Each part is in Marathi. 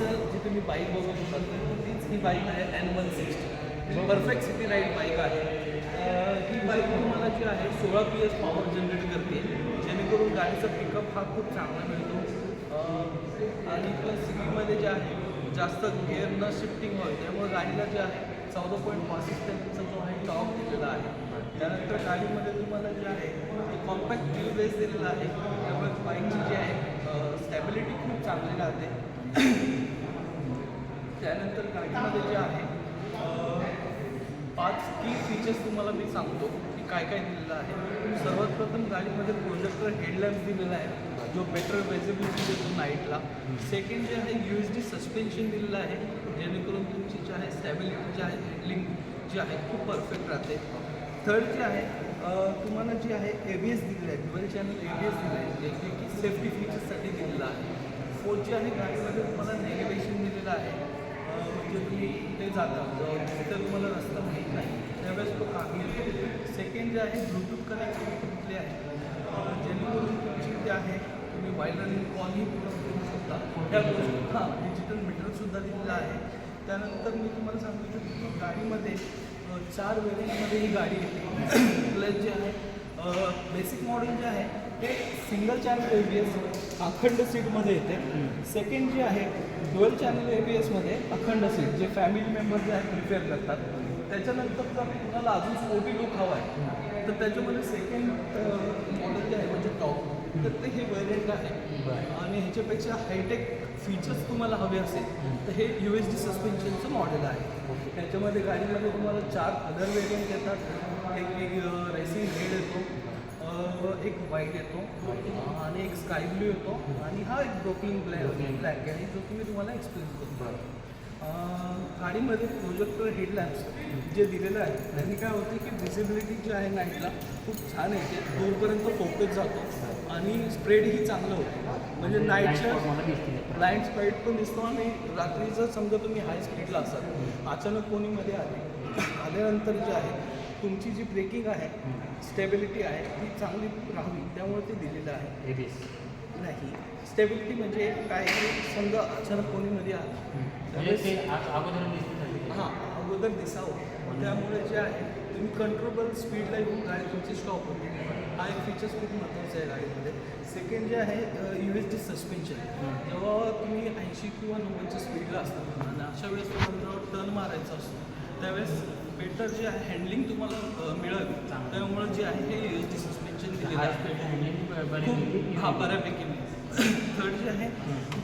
मागचं जी तुम्ही बाईक बघत होतात तीच ही बाईक आहे N160. Perfect city ride bike आहे. ही बाईक तुम्हाला जी आहे 16 PS पॉवर जनरेट करते, जेणेकरून गाडीचा पिकअप हा खूप चांगला मिळतो. आणि प्लस सिटीमध्ये जे आहे जास्त गिअर न शिफ्टिंग होईल, त्यामुळे गाडीला जे आहे 14.65 टनचा जो आहे टॉप दिलेला आहे. त्यानंतर गाडीमध्ये तुम्हाला जे आहे कॉम्पॅक्ट व्हील बेस दिलेला आहे, त्यामुळे बाईकची जी आहे स्टॅबिलिटी खूप चांगली राहते. त्यानंतर गाडीमध्ये जे आहे 5 की फीचर्स तुम्हाला मी सांगतो की काय काय दिलेलं आहे. सर्वात प्रथम गाडीमध्ये प्रोजेक्टर हेडलॅम्प्स दिलेला आहे, जो बेटर विजिबिलिटी देतो नाईटला. सेकंड जे आहे USD सस्पेन्शन दिलेलं आहे, जेणेकरून तुमची जी आहे स्टॅबिलिटी जी आहे हँडलिंग जी आहे खूप परफेक्ट राहते. थर्ड जे आहे तुम्हाला जी आहे ABS दिलेलं आहे, ड्युअल चॅनल ABS दिलं आहे, जे की सेफ्टी फीचर्ससाठी दिलेलं आहे. फोर्थ जे आहे गाडीमध्ये तुम्हाला नेव्हिगेशन दिलेलं आहे, म्हणजे तुम्ही ते जाता तिथं तुम्हाला रस्ता माहीत नाही त्यावेळेस तो कामी येतो. सेकंड जे आहे ब्लूटूथ कनेक्टिव्हिटी दिली आहे, जेणेकरून तुमची जे आहे तुम्ही वाईल्ड रनिंग कॉलही करू शकता. त्या गोष्टी डिजिटल मीटरसुद्धा दिलेला आहे. त्यानंतर मी तुम्हाला सांगतो की गाडीमध्ये 4 वेरियंटमध्ये ही गाडी येते. प्लस जे आहे बेसिक मॉडेल जे आहे ते सिंगल चॅनल ABS अखंड सीटमध्ये येते. सेकंड जे आहे ड्युअल चॅनल ABSमध्ये अखंड सीट, जे फॅमिली मेंबर जे आहे प्रिफेअर करतात. त्याच्यानंतर जर तुम्हाला अजून स्पोर्टी लुक हवा आहे तर त्याच्यामध्ये सेकंड मॉडेल जे आहे म्हणजे टॉप, तर ते हे वेरियंट आहे. आणि ह्याच्यापेक्षा हायटेक फीचर्स तुम्हाला हवे असेल तर हे USD सस्पेन्शनचं मॉडेल आहे. त्याच्यामध्ये गाडीमध्ये तुम्हाला 4 अदर वेरियंट येतात. एक रेसिंग रेड येतो, एक व्हाईट येतो आणि एक स्काय ब्लू येतो, आणि हा एक ब्रोकिंग ब्लॅक आहे जो तुम्हाला एक्सप्लेन करतो. गाडीमध्ये प्रोजेक्टर हेडलॅम्प्स जे दिलेलं आहे त्यांनी काय होते की विजिबिलिटी जी आहे नाईटला खूप छान येते, दूरपर्यंत फोकस जातो आणि स्प्रेडही चांगलं होतं. म्हणजे नाईटच्या ब्लाइंड स्पाईड पण दिसतो, आणि रात्री जर समजा तुम्ही हाय स्पीडला असाल, अचानक कोणी मध्ये आल्यानंतर जे आहे तुमची जी ब्रेकिंग आहे स्टेबिलिटी आहे ती चांगली राहावी, त्यामुळे ते दिलेलं आहे. नाही स्टेबिलिटी म्हणजे काय की समजा अचानक कोणी मध्ये आलं अगोदर दिसावं, त्यामुळे जे आहे तुम्ही कंट्रोलेबल स्पीडला येऊन गाडी तुमची स्टॉप होते. हा एक फीचर्स खूप महत्त्वाचा आहे गाडीमध्ये. सेकंड जे आहे USD सस्पेन्शन. जेव्हा तुम्ही 80 किंवा 90च्या स्पीडला असतात आणि अशा वेळेस तुम्हाला टर्न मारायचा असतो त्यावेळेस बेटर जे आहे हँडलिंग तुम्हाला मिळावी, त्यामुळे जे आहे हे USD सस्पेन्शन दिलेलं आहे खूप बऱ्यापैकी मिळेल. थर्ड जे आहे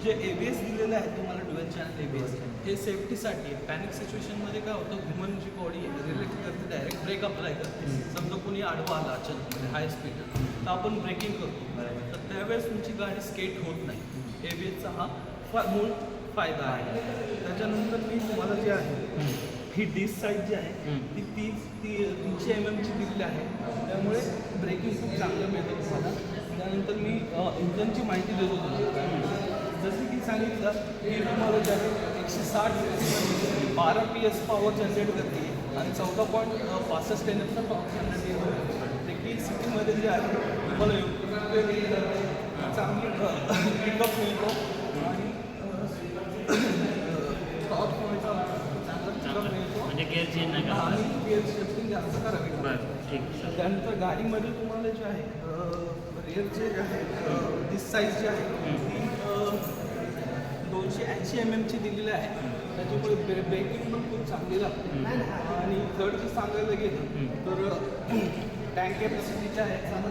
जे ABS दिलेलं आहे तुम्हाला ड्युअल चॅनल ABS, हे सेफ्टीसाठी आहे. पॅनिक सिच्युएशनमध्ये काय होतं, ह्युमनची बॉडी रिलेट करते, डायरेक्ट ब्रेक अप्लाय करते. समजा कोणी आडवा आला अचानक हाय स्पीड तर आपण ब्रेकिंग करतो, तर त्यावेळेस तुमची गाडी स्केट होत नाही. ABSचा हा मूळ फायदा आहे. त्याच्यानंतर मी तुम्हाला जे आहे ही डिस्क साईज जी आहे ती 300 mm ची दिलेली आहे, त्यामुळे ब्रेकिंग खूप चांगलं मिळतं तुम्हाला. त्यानंतर मी इंजनची माहिती देतो तुम्हाला. जसं की सांगितलं की तुम्हाला जे आहे 160 12 PS पॉवर जनरेट करते आणि 14.65 NFचा टॉप जनरेट येतो. ते की सिटीमध्ये जे आहे तुम्हाला चांगली पिकअप मिळतो आणि टॉप म्हणजे गेअर चेंज नाही करा आणि गिअर शिफ्टिंग जास्त करावी. त्यानंतर गाडीमध्ये तुम्हाला जे आहे रेअरचे जे आहे दिस साईज जी आहे ती 280 mm ची दिलेली आहे, त्याच्यामुळे ब्रेकिंग पण खूप चांगली लागते. आणि थर्डची सांगायला गेलं तर टँक कॅपॅसिटी जी आहे 14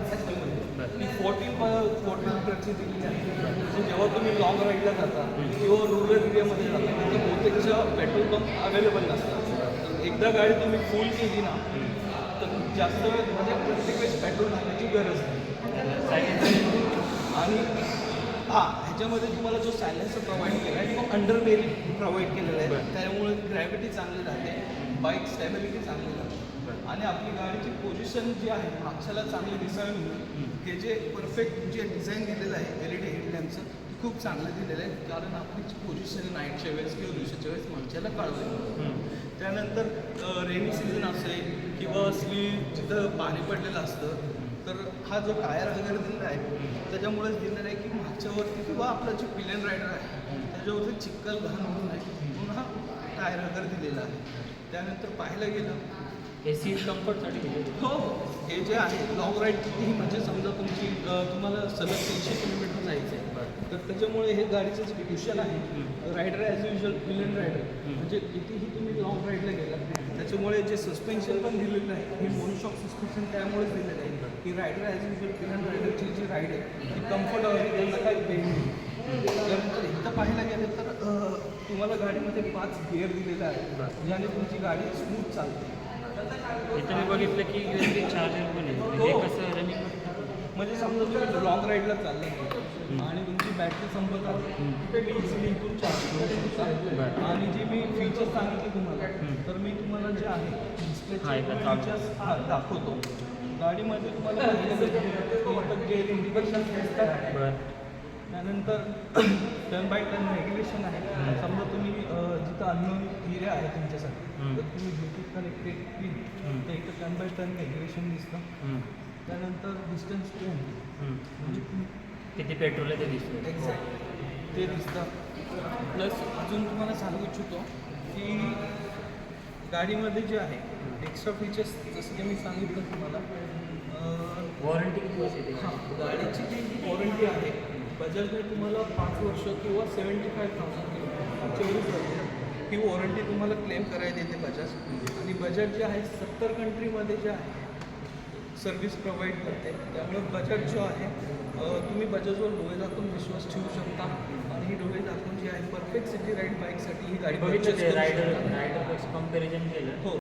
लिटरची दिलेली आहे. म्हणजे जेव्हा तुम्ही लॉंग राईडला जाता किंवा रुरल एरियामध्ये जाता तर बहुतेकच्या पेट्रोल पंप अवेलेबल नसतात. एकदा गाडी तुम्ही फुल केली ना तर जास्त वेळ म्हणजे प्रत्येक वेळेस पेट्रोल टाकण्याची गरज नाही. आणि ह्याच्यामध्ये तुम्हाला जो सायलेन्सर प्रोव्हाइड केला आहे तो अंडर बेरिंग प्रोव्हाइड केलेला आहे, त्यामुळे ग्रॅव्हिटी चांगली राहते, बाईक स्टॅबिलिटी चांगली राहते आणि आपली गाडीची पोझिशन जी आहे मागच्याला चांगली दिसावी म्हणून हे जे परफेक्ट जे डिझाईन दिलेलं आहे LED हेडलॅम्पचं खूप चांगलं दिलेलं आहे, कारण आपली पोझिशन नाईटच्या वेळेस किंवा दिवसाच्या वेळेस मागच्याला कळवायला. त्यानंतर रेनी सीझन असेल किंवा जिथं पाणी पडलेलं असतं तर हा जो टायर वगैरे दिलेला आहे त्याच्यामुळेच दिलेला आहे की मागच्यावरती किंवा आपलं जे पिलियन रायडर आहे त्याच्यावरती चिखल घाण होऊ नये म्हणून हा टायर वगैरे दिलेला आहे. त्यानंतर पाहायला गेलं हे सीट कम्फर्टसाठी दिले. हो हे जे आहे लॉंग राईड कितीही म्हणजे समजा तुम्हाला सलग 300 किलोमीटर जायचं आहे तर त्याच्यामुळे हे गाडीचं जे क्युशन आहे rider as usual villain rider म्हणजे कितीही तुम्ही लॉंग राईडला गेला त्याच्यामुळे जे सस्पेन्शन पण दिलेलं आहे हे मोनोशॉक सस्पेन्शन त्यामुळेच दिलेलं आहे की रायडर ॲज युजल विलन रायडरची जी राईड आहे ती कम्फर्ट आहे त्यांना काही पेन नाही. त्यानंतर इथं पाहायला गेलं तर तुम्हाला गाडीमध्ये 5 गिअर दिलेला आहे ज्याने तुमची गाडी स्मूथ चालते. इथं मी बघितलं की USB चार्जर पण आहे. हे कसं रनिंग म्हणजे समजा तुम्ही लॉंग राईडला चालला आणि तुमची बॅटरी संपत आली तर मी इझिली इथून चार्ज करू शकतो. आणि जे मी फीचर्स सांगितले तुम्हाला तर मी तुम्हाला जे आहे डिस्प्लेचे फीचर्स दाखवतो. गाडीमध्ये तुम्हाला गेअर इंडिकेशन दिसतात. त्यानंतर 10x10 रेग्युलेशन आहे. समजा तुम्ही जिथं अननोन एरिया आहे तुमच्यासाठी तर तुम्ही ब्लूटूथ कनेक्टेड केली तर इथं 10x10 रेग्युलेशन दिसतं. त्यानंतर डिस्टन्स म्हणजे किती पेट्रोल आहे ते दिसतं. एक्झॅक्ट ते दिसतं. प्लस अजून तुम्हाला सांगू इच्छितो की गाडीमध्ये जे आहे एक्स्ट्रा फीचर्स जसं की मी सांगितलं तुम्हाला वॉरंटी किती वर्ष येते. हां गाडीची जी वॉरंटी आहे बजाजने तुम्हाला 5 वर्ष किंवा 75,000 किलोमीटर ही वॉरंटी तुम्हाला क्लेम करायला देते बजाज. आणि बजाज जे आहे 70 कंट्रीमध्ये जे आहे सर्व्हिस प्रोव्हाइड करते. त्यामुळे बजाज जो आहे तुम्ही बजाजवर डोळे दाखवून विश्वास ठेवू शकता आणि ही डोळे दाखवून जी आहे परफेक्ट सिटी राईड बाईकसाठी ही गाडी बघितलं ते रायडर कम्पॅरिझन केलं. हो